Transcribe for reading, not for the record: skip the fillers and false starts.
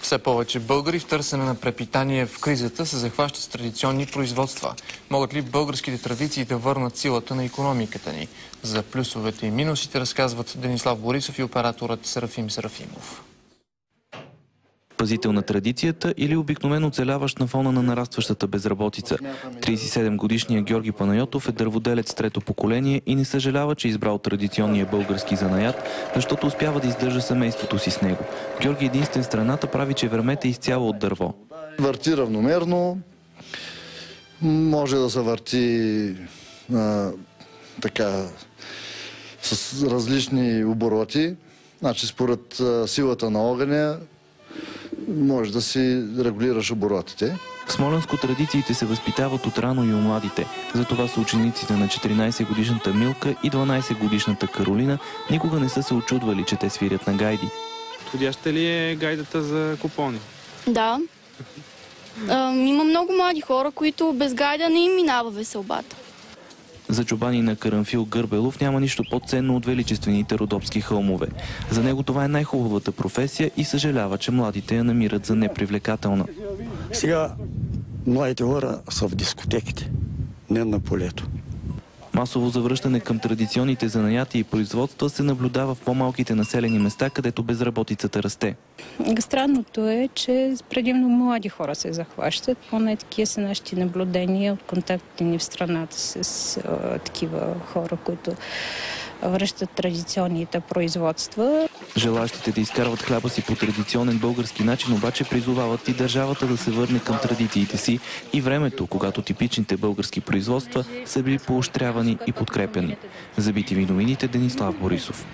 Все повече българи в търсене на препитание в кризата се захващат с традиционни производства. Могат ли българските традиции да върнат силата на икономиката ни? За плюсовете и минусите разказват Денислав Борисов и операторът Серафим Серафимов. Пазител на традицията или обикновено оцеляващ на фона на нарастващата безработица. 37-годишният Георги Панайотов е дърводелец трето поколение и не съжалява, че е избрал традиционния български занаят, защото успява да издържа семейството си с него. Георги единствен в страната прави чевърмет е изцяло от дърво. Върти равномерно, може да се върти така с различни обороти, значи според силата на огъня може да си регулираш оборотите. В Смолянско традициите се възпитават от рано и у младите. Затова са учениците на 14-годишната Милка и 12-годишната Каролина никога не са се очудвали, че те свирят на гайди. Подходяща ли е гайдата за купони? Да. Има много млади хора, които без гайда не им минава веселбата. За чобани на Карамфил Гърбелов няма нищо по-ценно от величествените родопски хълмове. За него това е най-хубавата професия и съжалява, че младите я намират за непривлекателна. Сега младите хора са в дискотеките, не на полето. Масово завръщане към традиционните занаяти и производства се наблюдава в по-малките населени места, където безработицата расте. Странното е, че предимно млади хора се захващат. Поне такива са нашите наблюдения от контактите ни в страната с такива хора, които връщат традиционните производства. Желащите да изкарват хляба си по традиционен български начин, обаче призовават и държавата да се върне към традициите си и времето, когато типичните български производства са били поощрявани и подкрепяни. За BTV новините Денислав Борисов.